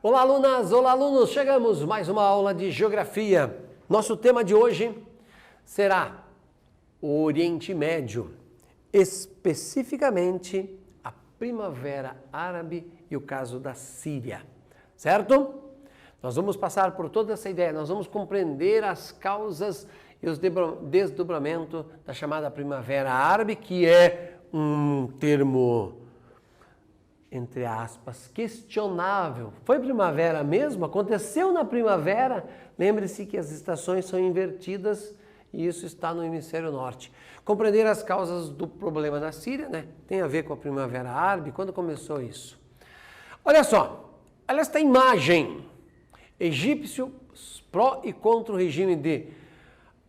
Olá, alunas! Olá, alunos! Chegamos mais uma aula de Geografia. Nosso tema de hoje será o Oriente Médio, especificamente a Primavera Árabe e o caso da Síria, certo? Nós vamos passar por toda essa ideia, nós vamos compreender as causas e os desdobramentos da chamada Primavera Árabe, que é um termo, entre aspas, questionável. Foi primavera mesmo? Aconteceu na primavera? Lembre-se que as estações são invertidas e isso está no hemisfério norte. Compreender as causas do problema da Síria, né? Tem a ver com a Primavera Árabe. Quando começou isso? Olha só, olha esta imagem. Egípcios pró e contra o regime de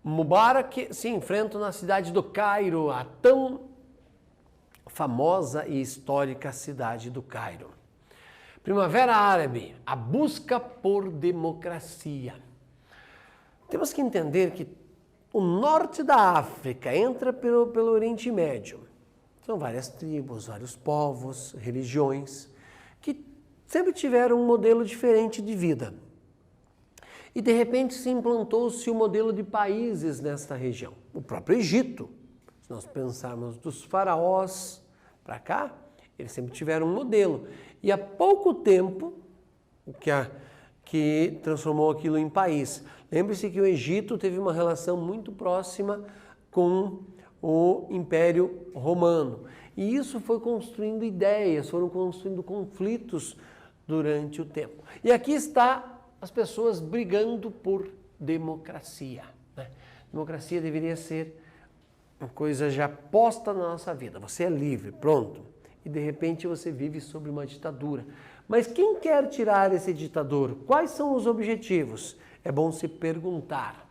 Mubarak se enfrentam na cidade do Cairo, a tão famosa e histórica cidade do Cairo. Primavera Árabe, a busca por democracia. Temos que entender que o norte da África entra pelo Oriente Médio. São várias tribos, vários povos, religiões, que sempre tiveram um modelo diferente de vida. E de repente se implantou-se o modelo de países nesta região. O próprio Egito, se nós pensarmos dos faraós para cá, eles sempre tiveram um modelo. E há pouco tempo, que transformou aquilo em país. Lembre-se que o Egito teve uma relação muito próxima com o Império Romano. E isso foi construindo ideias, foram construindo conflitos durante o tempo. E aqui está as pessoas brigando por democracia, né? Democracia deveria ser uma coisa já posta na nossa vida. Você é livre, pronto. E de repente você vive sob uma ditadura. Mas quem quer tirar esse ditador? Quais são os objetivos? É bom se perguntar.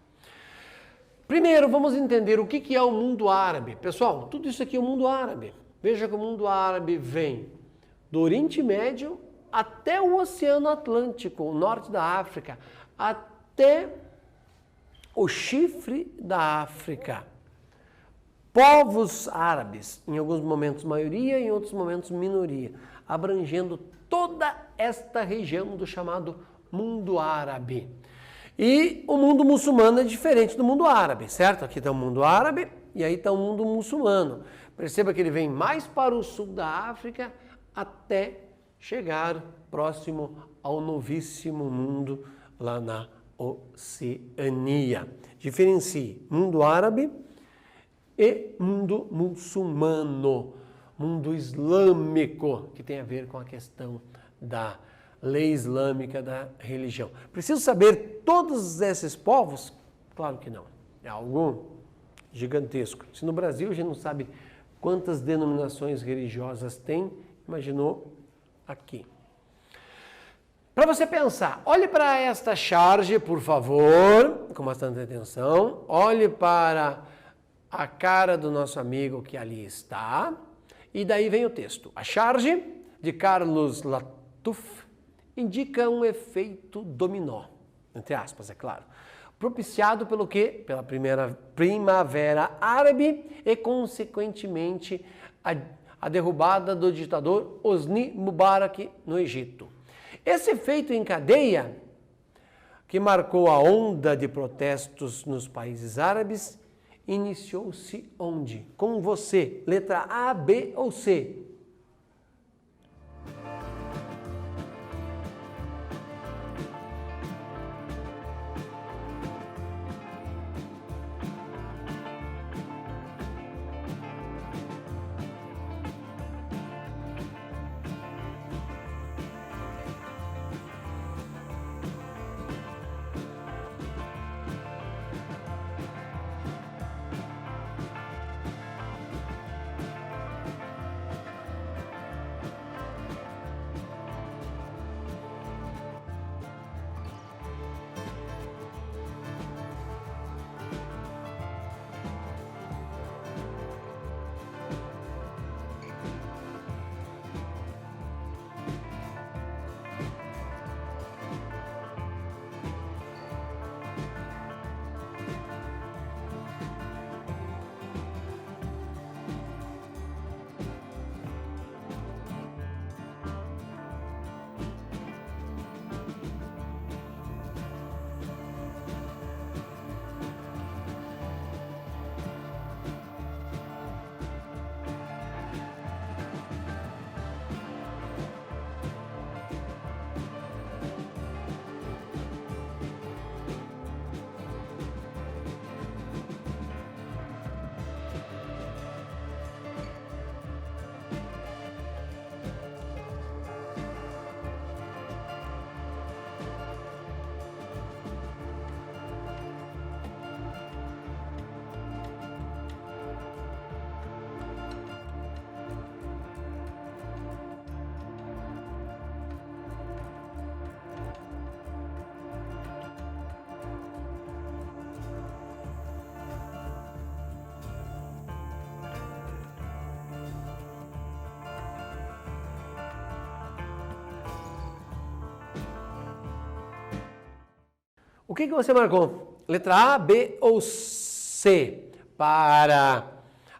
Primeiro, vamos entender o que é o mundo árabe. Pessoal, tudo isso aqui é o mundo árabe. Veja que o mundo árabe vem do Oriente Médio até o Oceano Atlântico, o norte da África, até o chifre da África. Povos árabes, em alguns momentos maioria, em outros momentos minoria, abrangendo toda esta região do chamado mundo árabe. E o mundo muçulmano é diferente do mundo árabe, certo? Aqui está o mundo árabe e aí está o mundo muçulmano. Perceba que ele vem mais para o sul da África até chegar próximo ao novíssimo mundo lá na Oceania. Diferencie mundo árabe e mundo muçulmano, mundo islâmico, que tem a ver com a questão da lei islâmica da religião. Preciso saber todos esses povos? Claro que não. É algo gigantesco. Se no Brasil a gente não sabe quantas denominações religiosas tem, imaginou aqui. Para você pensar, olhe para esta charge, por favor, com bastante atenção. Olhe para a cara do nosso amigo que ali está. E daí vem o texto. A charge de Carlos Latuf indica um efeito dominó, entre aspas, é claro, propiciado pelo quê? Pela primeira Primavera Árabe e, consequentemente, a derrubada do ditador Hosni Mubarak no Egito. Esse efeito em cadeia, que marcou a onda de protestos nos países árabes, iniciou-se onde? Com você, letra A, B ou C? que você marcou? Letra A, B ou C? Para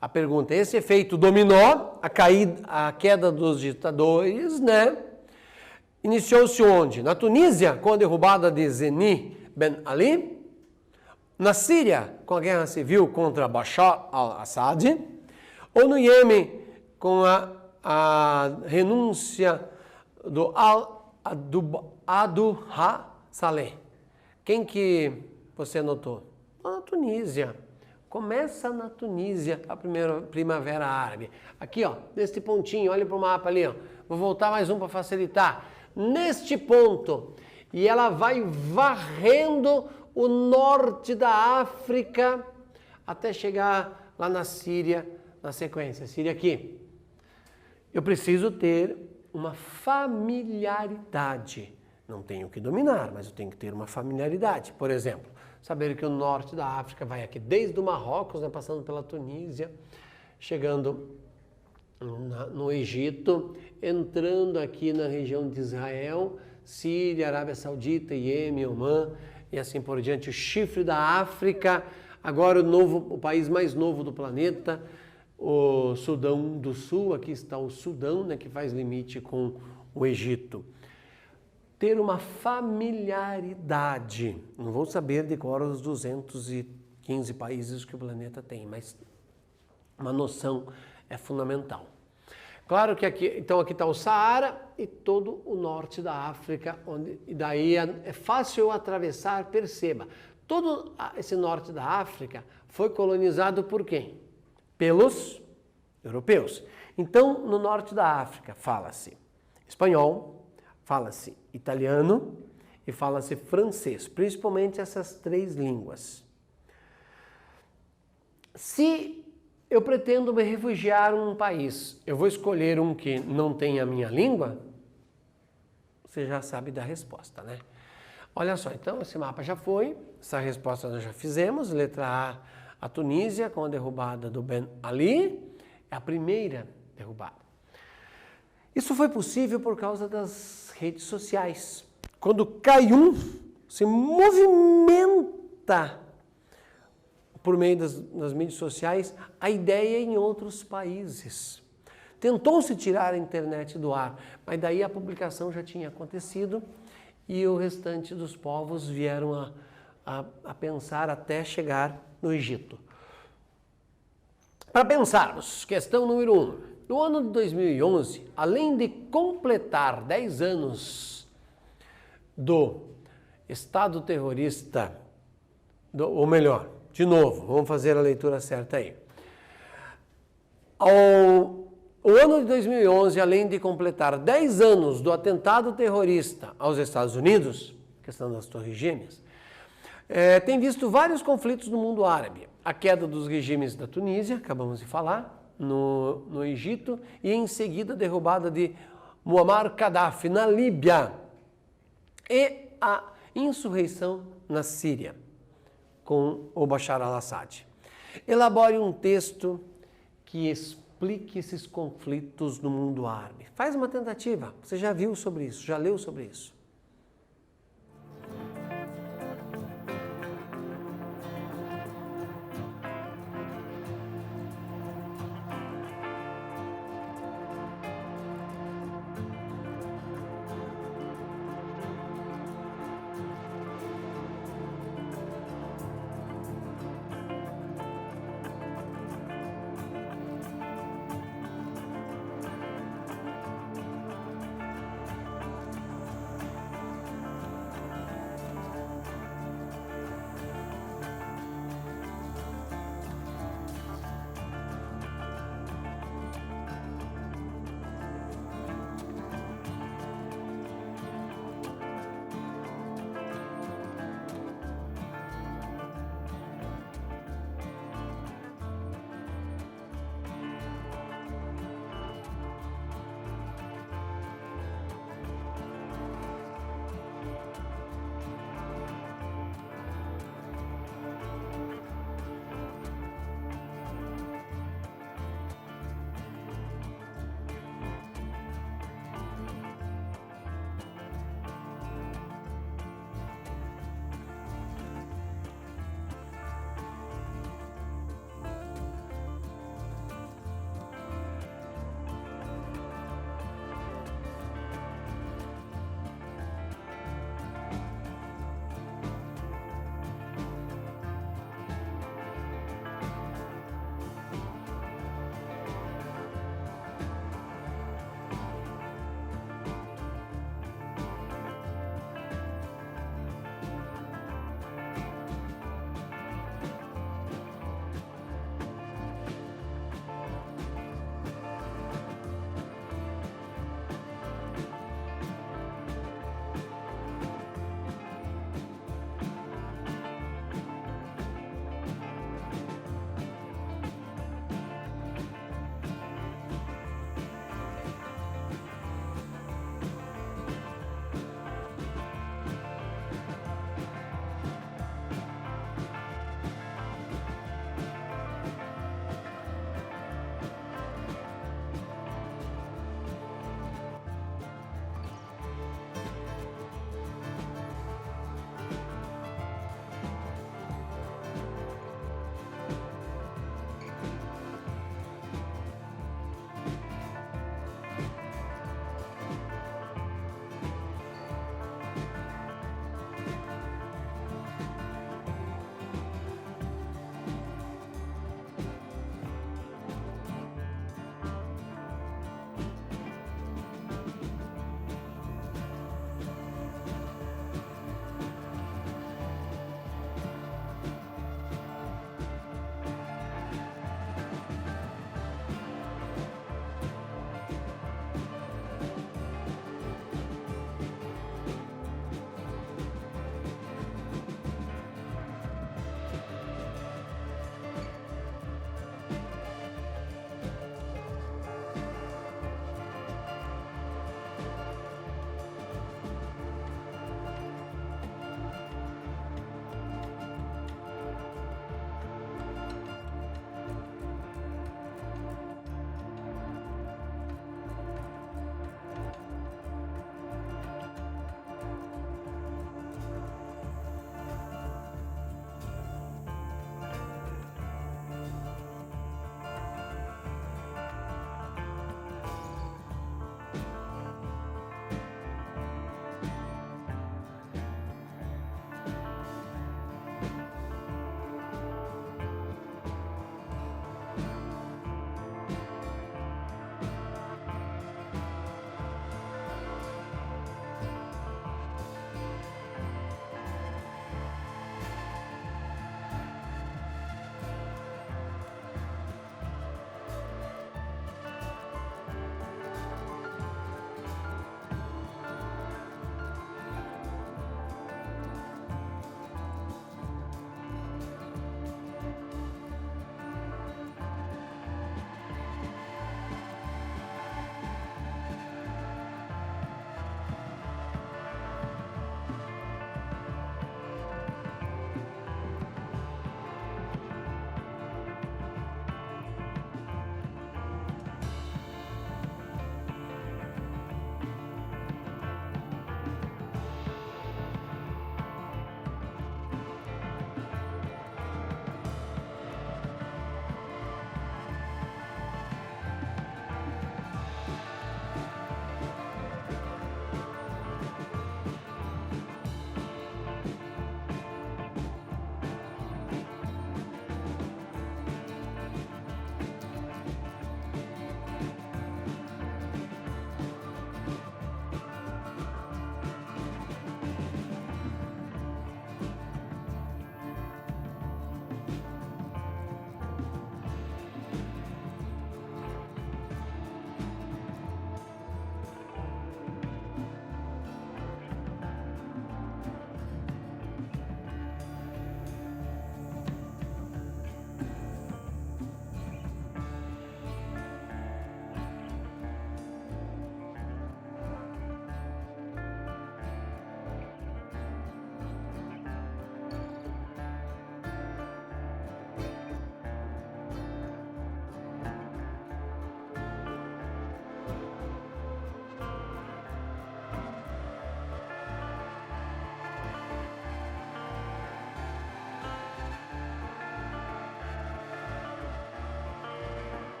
a pergunta, esse efeito dominó, a queda dos ditadores, né? Iniciou-se onde? Na Tunísia, com a derrubada de Zeni Ben Ali. Na Síria, com a guerra civil contra Bashar al-Assad. Ou no Iêmen, com a renúncia do Abdullah Saleh. Quem que você notou? Na Tunísia. Começa na Tunísia a primeira primavera árabe. Aqui, ó, neste pontinho, olha para o mapa ali, ó. Vou voltar mais um para facilitar. Neste ponto. E ela vai varrendo o norte da África até chegar lá na Síria, na sequência. Síria aqui. Eu preciso ter uma familiaridade. Não tenho que dominar, mas eu tenho que ter uma familiaridade. Por exemplo, saber que o norte da África vai aqui desde o Marrocos, né, passando pela Tunísia, chegando no Egito, entrando aqui na região de Israel, Síria, Arábia Saudita, Iêmen, Omã e assim por diante. O chifre da África, agora o país mais novo do planeta, o Sudão do Sul, aqui está o Sudão, né, que faz limite com o Egito. Ter uma familiaridade. Não vou saber de cor os 215 países que o planeta tem, mas uma noção é fundamental. Claro que aqui está o Saara e todo o norte da África, e daí é fácil atravessar, perceba. Todo esse norte da África foi colonizado por quem? Pelos europeus. Então, no norte da África fala-se espanhol, fala-se italiano e fala-se francês, principalmente essas três línguas. Se eu pretendo me refugiar em um país, eu vou escolher um que não tem a minha língua? Você já sabe da resposta, né? Olha só, então esse mapa já foi, essa resposta nós já fizemos, letra A Tunísia, com a derrubada do Ben Ali, é a primeira derrubada. Isso foi possível por causa das redes sociais. Quando cai se movimenta por meio das mídias sociais a ideia em outros países. Tentou-se tirar a internet do ar, mas daí a publicação já tinha acontecido e o restante dos povos vieram a pensar até chegar no Egito. Para pensarmos, questão número 1. No ano de 2011, além de completar 10 anos do Estado terrorista, ou melhor, de novo, vamos fazer a leitura certa aí. O ano de 2011, além de completar 10 anos do atentado terrorista aos Estados Unidos, questão das Torres Gêmeas, tem visto vários conflitos no mundo árabe. A queda dos regimes da Tunísia, acabamos de falar, no Egito, e em seguida a derrubada de Muammar Gaddafi na Líbia e a insurreição na Síria com o Bashar al-Assad. Elabore um texto que explique esses conflitos no mundo árabe. Faz uma tentativa, você já viu sobre isso, já leu sobre isso.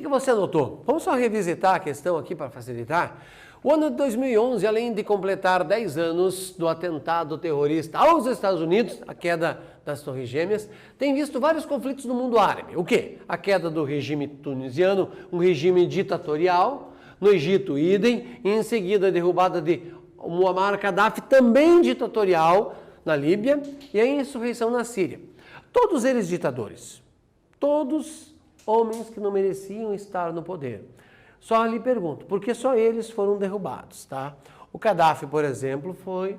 que você anotou? Vamos só revisitar a questão aqui para facilitar. O ano de 2011, além de completar 10 anos do atentado terrorista aos Estados Unidos, a queda das Torres Gêmeas, tem visto vários conflitos no mundo árabe. O quê? A queda do regime tunisiano, um regime ditatorial, no Egito, idem, e em seguida a derrubada de Muammar Gaddafi, também ditatorial, na Líbia, e a insurreição na Síria. Todos eles ditadores, todos homens que não mereciam estar no poder. Só lhe pergunto, por que só eles foram derrubados, tá? O Gaddafi, por exemplo, foi,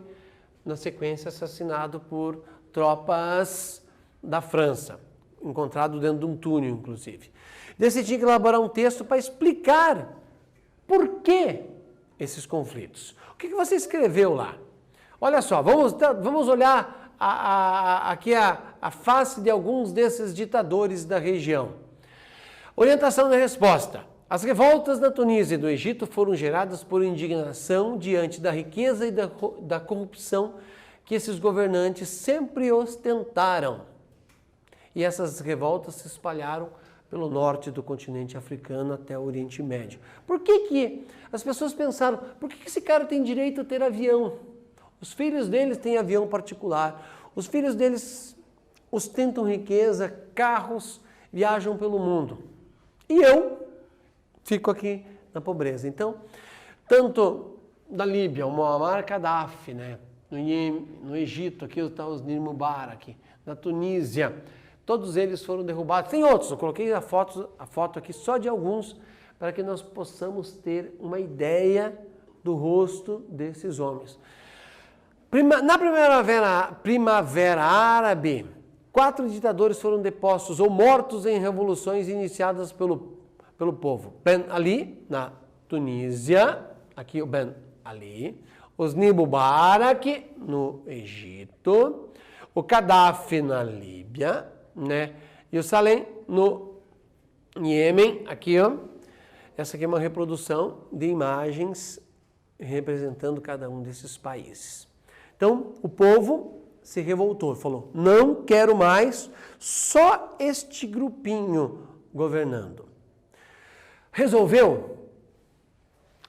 na sequência, assassinado por tropas da França, encontrado dentro de um túnel, inclusive. Decidi elaborar um texto para explicar por que esses conflitos. O que você escreveu lá? Olha só, vamos olhar aqui a face de alguns desses ditadores da região. Orientação da resposta. As revoltas da Tunísia e do Egito foram geradas por indignação diante da riqueza e da corrupção que esses governantes sempre ostentaram. E essas revoltas se espalharam pelo norte do continente africano até o Oriente Médio. Por que as pessoas pensaram, por que esse cara tem direito a ter avião? Os filhos deles têm avião particular, os filhos deles ostentam riqueza, carros, viajam pelo mundo. E eu fico aqui na pobreza. Então, tanto da Líbia, o Muammar Gaddafi, né? No Egito, aqui está os Hosni Mubarak, na Tunísia, todos eles foram derrubados. Tem outros, eu coloquei a foto aqui só de alguns, para que nós possamos ter uma ideia do rosto desses homens. Na Primavera Árabe, 4 ditadores foram depostos ou mortos em revoluções iniciadas pelo povo. Ben Ali, na Tunísia, aqui o Ben Ali, Hosni Mubarak, no Egito, o Gaddafi na Líbia, né? E o Salem no Iêmen, aqui, ó. Essa aqui é uma reprodução de imagens representando cada um desses países. Então, o povo se revoltou, falou, não quero mais só este grupinho governando. Resolveu?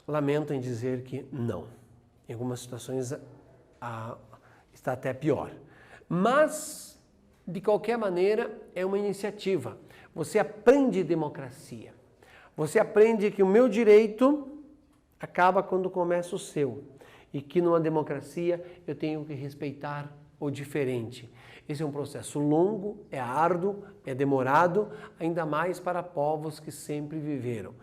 Lamento em dizer que não. Em algumas situações está até pior. Mas, de qualquer maneira, é uma iniciativa. Você aprende democracia. Você aprende que o meu direito acaba quando começa o seu. E que numa democracia eu tenho que respeitar o diferente. Esse é um processo longo, é árduo, é demorado, ainda mais para povos que sempre viveram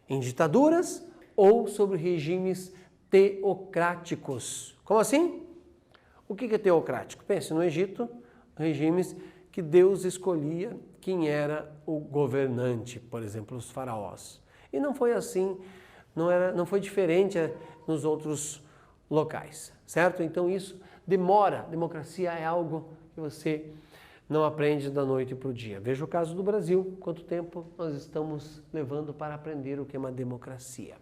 em ditaduras ou sobre regimes teocráticos. Como assim? O que é teocrático? Pense no Egito, regimes que Deus escolhia quem era o governante, por exemplo, os faraós. E não foi assim, não foi diferente nos outros locais, certo? Então isso demora. Democracia é algo que você não aprende da noite para o dia. Veja o caso do Brasil, quanto tempo nós estamos levando para aprender o que é uma democracia.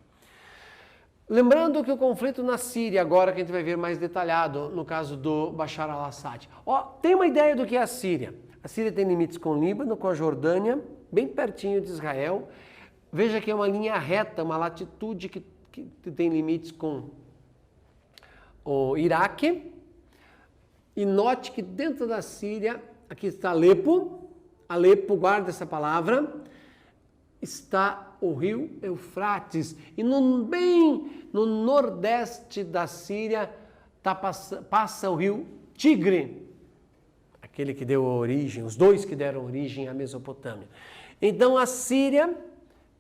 Lembrando que o conflito na Síria, agora que a gente vai ver mais detalhado, no caso do Bashar al-Assad. Tem uma ideia do que é a Síria. A Síria tem limites com o Líbano, com a Jordânia, bem pertinho de Israel. Veja que é uma linha reta, uma latitude que tem limites com o Iraque. E note que dentro da Síria, aqui está Alepo, guarda essa palavra, está o rio Eufrates. E bem no nordeste da Síria passa o rio Tigre, aquele que deu origem, os dois que deram origem à Mesopotâmia. Então a Síria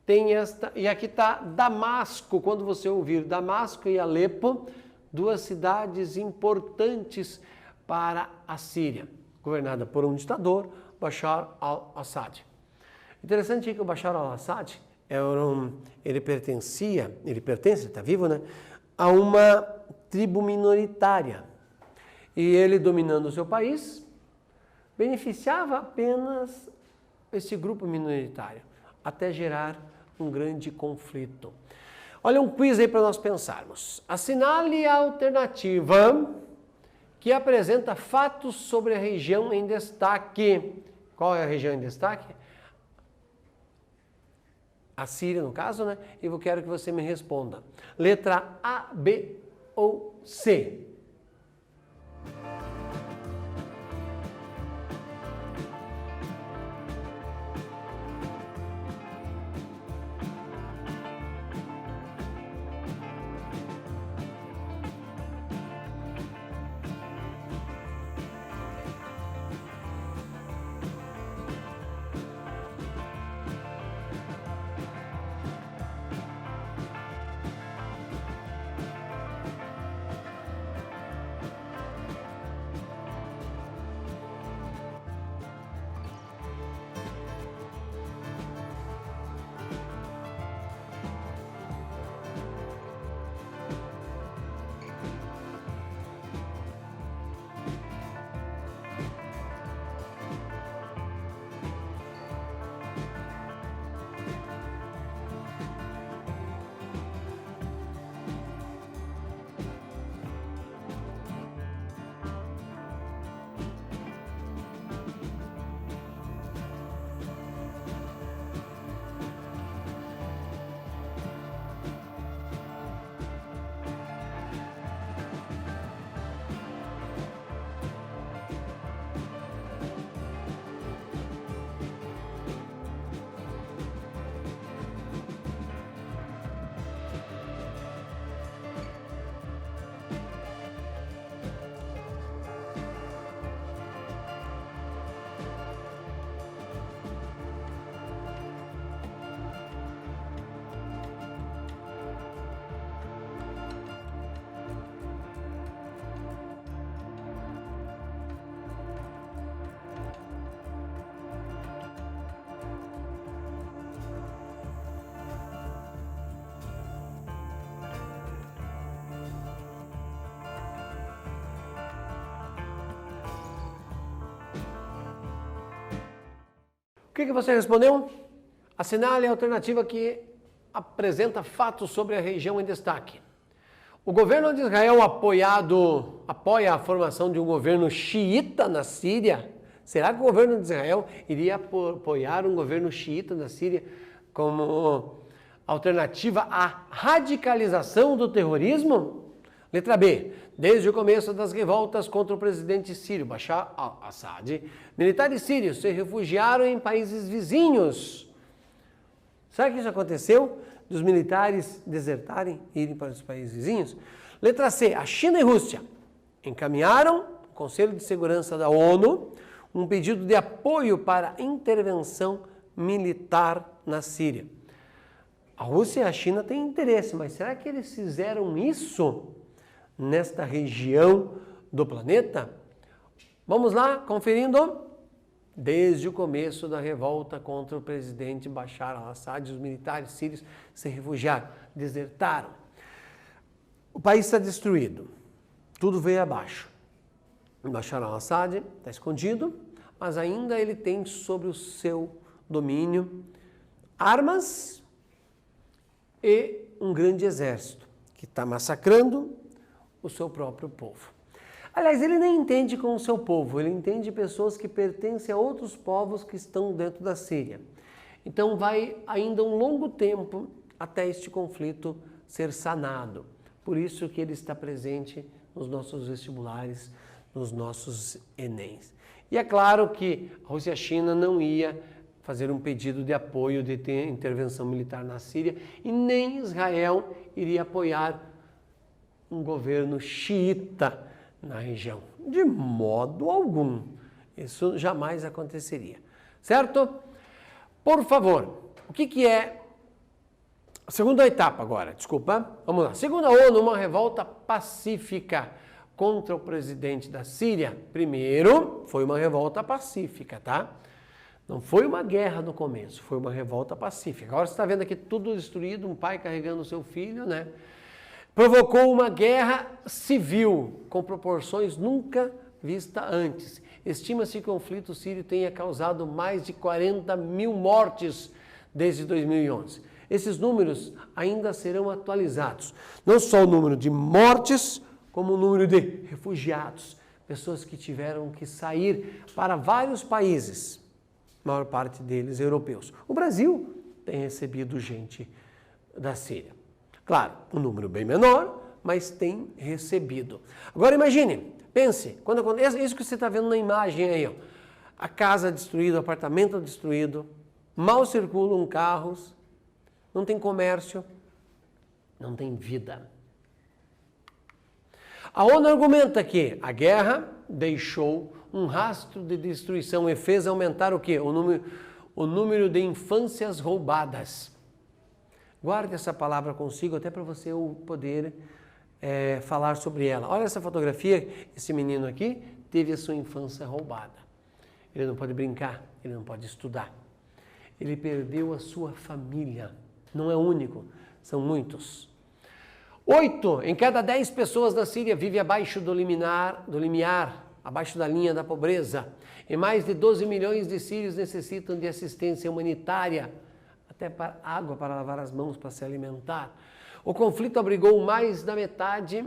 tem esta, e aqui está Damasco, quando você ouvir Damasco e Alepo, 2 cidades importantes para a Síria, governada por um ditador, Bashar al-Assad. Interessante que o Bashar al-Assad ele pertence, está vivo, né? A uma tribo minoritária. E ele, dominando o seu país, beneficiava apenas esse grupo minoritário, até gerar um grande conflito. Olha um quiz aí para nós pensarmos. Assinale a alternativa que apresenta fatos sobre a região em destaque. Qual é a região em destaque? a Síria no caso, né? E eu quero que você me responda. Letra A, B ou C? O que você respondeu? Assinale a alternativa que apresenta fatos sobre a região em destaque. O governo de Israel apoia a formação de um governo xiita na Síria? Será que o governo de Israel iria apoiar um governo xiita na Síria como alternativa à radicalização do terrorismo? Letra B. Desde o começo das revoltas contra o presidente sírio Bashar al-Assad, militares sírios se refugiaram em países vizinhos. Será que isso aconteceu? Dos militares desertarem e irem para os países vizinhos? Letra C. A China e a Rússia encaminharam ao Conselho de Segurança da ONU um pedido de apoio para a intervenção militar na Síria. A Rússia e a China têm interesse, mas será que eles fizeram isso nesta região do planeta? Vamos lá, conferindo. Desde o começo da revolta contra o presidente Bashar al-Assad, os militares sírios se refugiaram, desertaram. O país está destruído, tudo veio abaixo. Bashar al-Assad está escondido, mas ainda ele tem sobre o seu domínio armas e um grande exército que está massacrando o seu próprio povo. Aliás, ele nem entende com o seu povo, ele entende pessoas que pertencem a outros povos que estão dentro da Síria. Então vai ainda um longo tempo até este conflito ser sanado. Por isso que ele está presente nos nossos vestibulares, nos nossos Enems. E é claro que a Rússia e a China não ia fazer um pedido de apoio de ter intervenção militar na Síria e nem Israel iria apoiar um governo xiita na região. De modo algum. Isso jamais aconteceria. Certo? Por favor, o que é a segunda etapa agora? Desculpa. Vamos lá. Segundo a ONU, uma revolta pacífica contra o presidente da Síria. Primeiro, foi uma revolta pacífica, tá? Não foi uma guerra no começo, foi uma revolta pacífica. Agora você está vendo aqui tudo destruído, um pai carregando o seu filho, né? Provocou uma guerra civil com proporções nunca vistas antes. Estima-se que o conflito sírio tenha causado mais de 40 mil mortes desde 2011. Esses números ainda serão atualizados. Não só o número de mortes, como o número de refugiados. Pessoas que tiveram que sair para vários países, a maior parte deles europeus. O Brasil tem recebido gente da Síria. Claro, um número bem menor, mas tem recebido. Agora imagine, pense, quando acontece isso que você está vendo na imagem aí, ó, a casa destruída, o apartamento destruído, mal circulam carros, não tem comércio, não tem vida. A ONU argumenta que a guerra deixou um rastro de destruição e fez aumentar o quê? O número de infâncias roubadas. Guarde essa palavra consigo até para você poder falar sobre ela. Olha essa fotografia, esse menino aqui teve a sua infância roubada. Ele não pode brincar, ele não pode estudar. Ele perdeu a sua família. Não é único, são muitos. 8 em cada 10 pessoas na Síria vive abaixo do limiar, abaixo da linha da pobreza. E mais de 12 milhões de sírios necessitam de assistência humanitária, até para água para lavar as mãos, para se alimentar. O conflito obrigou mais da metade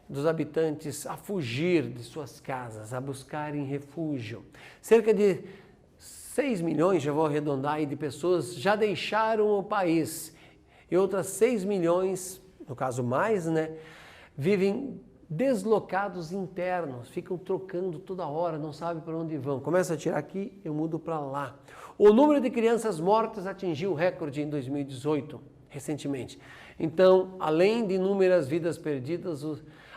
dos habitantes a fugir de suas casas, a buscarem refúgio. Cerca de 6 milhões, já vou arredondar aí, de pessoas já deixaram o país. E outras 6 milhões, no caso mais, vivem deslocados internos, ficam trocando toda hora, não sabem para onde vão. Começa a tirar aqui, eu mudo para lá. O número de crianças mortas atingiu o recorde em 2018, recentemente. Então, além de inúmeras vidas perdidas,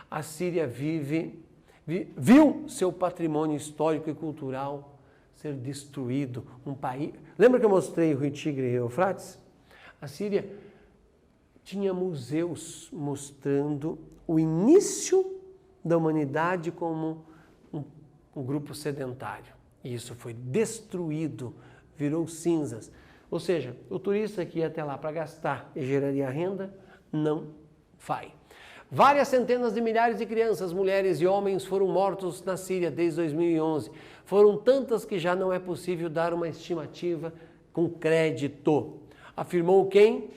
a Síria viu seu patrimônio histórico e cultural ser destruído. Um país. Lembra que eu mostrei o Rio Tigre e o Eufrates? A Síria tinha museus mostrando o início da humanidade como um grupo sedentário. E isso foi destruído, virou cinzas. Ou seja, o turista que ia até lá para gastar e geraria renda, não vai. Várias centenas de milhares de crianças, mulheres e homens foram mortos na Síria desde 2011. Foram tantas que já não é possível dar uma estimativa com crédito. Afirmou quem?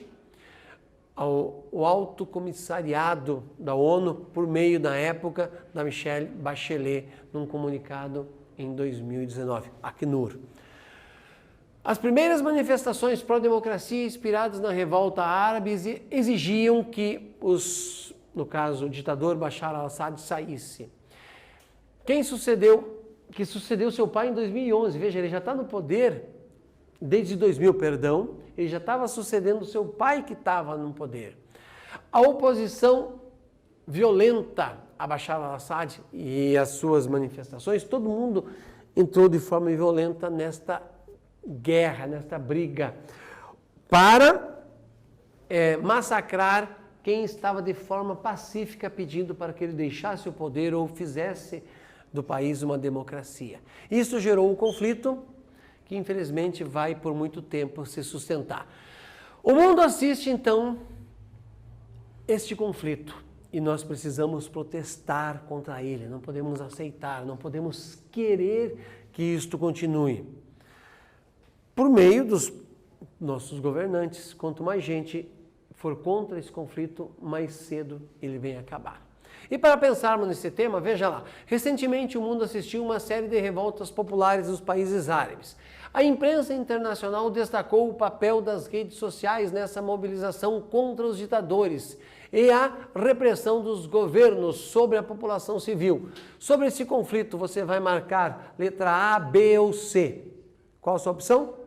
O Alto Comissariado da ONU, por meio, na época, da Michelle Bachelet, num comunicado em 2019, Acnur. As primeiras manifestações pró-democracia inspiradas na revolta árabe exigiam que no caso, o ditador Bashar al-Assad saísse. Que sucedeu seu pai em 2011, veja, ele já está no poder desde 2000, ele já estava sucedendo seu pai que estava no poder. A oposição violenta a Bashar al-Assad e as suas manifestações, todo mundo entrou de forma violenta nesta guerra, nesta briga, para massacrar quem estava de forma pacífica pedindo para que ele deixasse o poder ou fizesse do país uma democracia. Isso gerou um conflito que infelizmente vai por muito tempo se sustentar. O mundo assiste então este conflito e nós precisamos protestar contra ele, não podemos aceitar, não podemos querer que isto continue. Por meio dos nossos governantes, quanto mais gente for contra esse conflito, mais cedo ele vem acabar. E para pensarmos nesse tema, veja lá, recentemente o mundo assistiu uma série de revoltas populares dos países árabes. A imprensa internacional destacou o papel das redes sociais nessa mobilização contra os ditadores e a repressão dos governos sobre a população civil. Sobre esse conflito, você vai marcar letra A, B ou C. Qual a sua opção?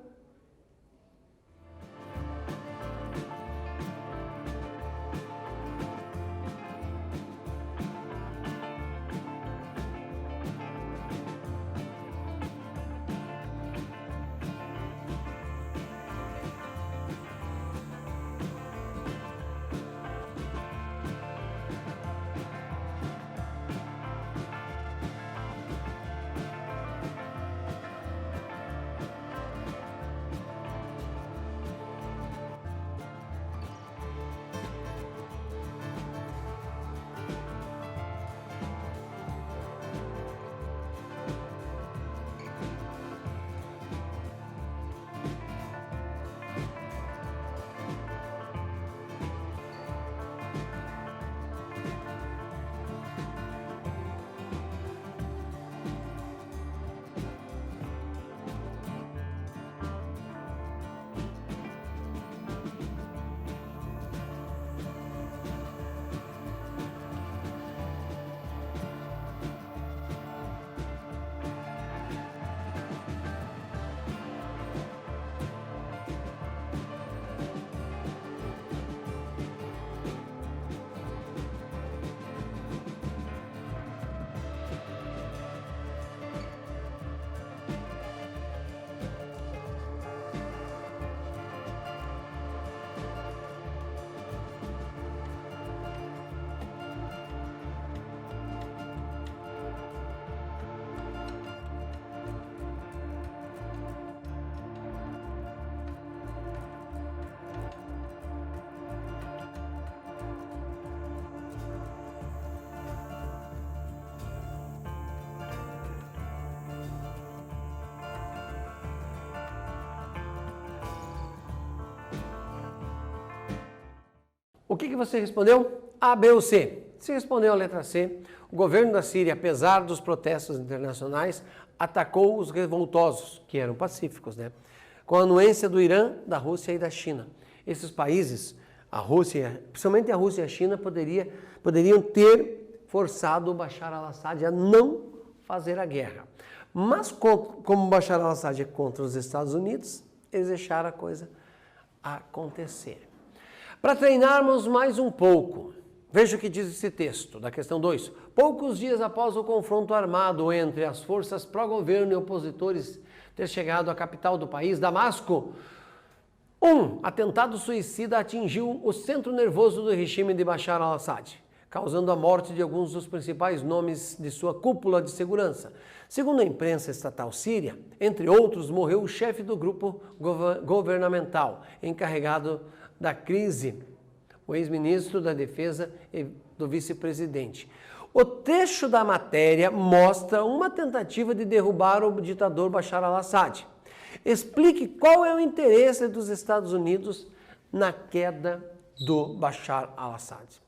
O que você respondeu? A, B ou C? Você respondeu a letra C. O governo da Síria, apesar dos protestos internacionais, atacou os revoltosos, que eram pacíficos, né? Com a anuência do Irã, da Rússia e da China. Esses países, a Rússia, principalmente a Rússia e a China, poderiam ter forçado o Bashar al-Assad a não fazer a guerra. Mas como Bashar al-Assad é contra os Estados Unidos, eles deixaram a coisa acontecer. Para treinarmos mais um pouco, veja o que diz esse texto, da questão 2. Poucos dias após o confronto armado entre as forças pró-governo e opositores ter chegado à capital do país, Damasco, um atentado suicida atingiu o centro nervoso do regime de Bashar al-Assad, causando a morte de alguns dos principais nomes de sua cúpula de segurança. Segundo a imprensa estatal síria, entre outros, morreu o chefe do grupo governamental, encarregado da crise, o ex-ministro da Defesa e do vice-presidente. O trecho da matéria mostra uma tentativa de derrubar o ditador Bashar al-Assad. Explique qual é o interesse dos Estados Unidos na queda do Bashar al-Assad.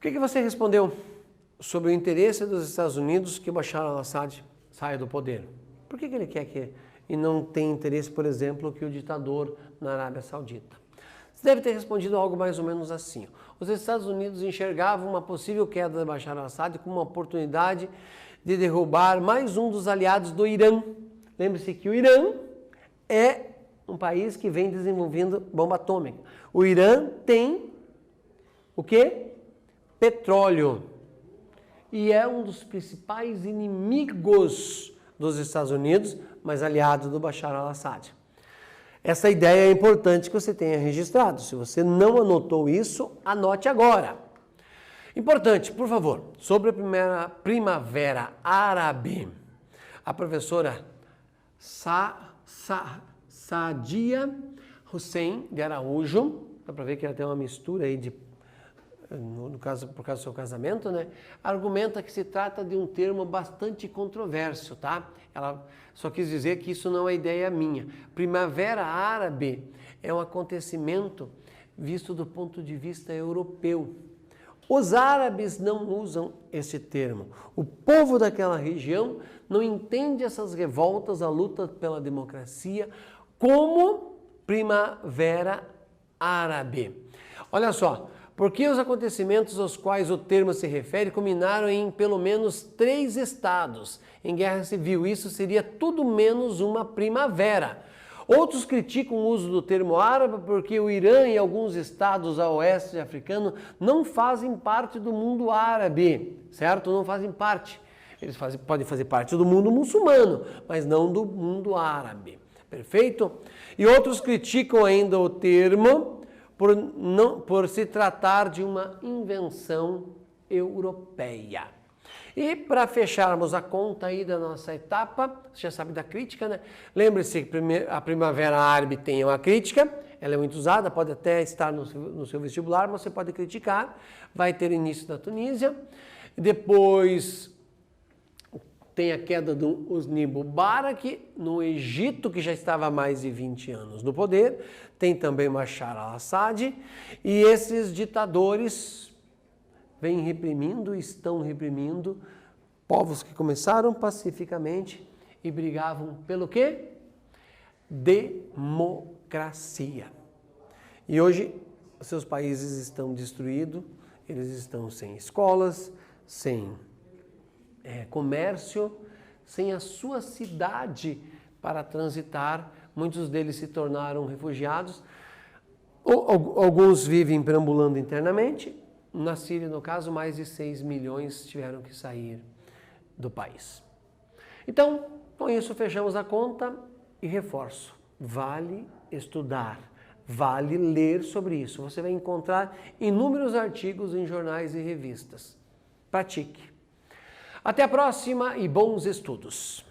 O que você respondeu sobre o interesse dos Estados Unidos que o Bashar al-Assad saia do poder? Por que ele quer que e não tem interesse, por exemplo, que o ditador na Arábia Saudita? Você deve ter respondido algo mais ou menos assim. Os Estados Unidos enxergavam uma possível queda de Bashar al-Assad como uma oportunidade de derrubar mais um dos aliados do Irã. Lembre-se que o Irã é um país que vem desenvolvendo bomba atômica. O Irã tem o quê? Petróleo. E é um dos principais inimigos dos Estados Unidos, mas aliado do Bashar al-Assad. Essa ideia é importante que você tenha registrado. Se você não anotou isso, anote agora. Importante, por favor, sobre a primeira primavera árabe. A professora Sadia Hussein de Araújo, dá para ver que ela tem uma mistura aí no caso, por causa do seu casamento, né? Argumenta que se trata de um termo bastante controverso, tá? Ela só quis dizer que isso não é ideia minha. Primavera Árabe é um acontecimento visto do ponto de vista europeu. Os árabes não usam esse termo. O povo daquela região não entende essas revoltas, a luta pela democracia, como Primavera Árabe. Olha só, porque os acontecimentos aos quais o termo se refere culminaram em pelo menos 3 estados em guerra civil. Isso seria tudo menos uma primavera. Outros criticam o uso do termo árabe porque o Irã e alguns estados a oeste africano não fazem parte do mundo árabe, certo? Não fazem parte. Eles podem fazer parte do mundo muçulmano, mas não do mundo árabe. Perfeito? E outros criticam ainda o termo por se tratar de uma invenção europeia. E para fecharmos a conta aí da nossa etapa, você já sabe da crítica, né? Lembre-se que a Primavera Árabe tem uma crítica, ela é muito usada, pode até estar no seu vestibular, mas você pode criticar. Vai ter início na Tunísia, depois tem a queda do Hosni Mubarak no Egito, que já estava há mais de 20 anos no poder. Tem também Bashar al-Assad. E esses ditadores estão reprimindo povos que começaram pacificamente e brigavam pelo quê? Democracia. E hoje, seus países estão destruídos, eles estão sem escolas, sem comércio, sem a sua cidade para transitar. Muitos deles se tornaram refugiados. Alguns vivem perambulando internamente. Na Síria, no caso, mais de 6 milhões tiveram que sair do país. Então, com isso, fechamos a conta e reforço. Vale estudar, vale ler sobre isso. Você vai encontrar inúmeros artigos em jornais e revistas. Pratique. Até a próxima e bons estudos!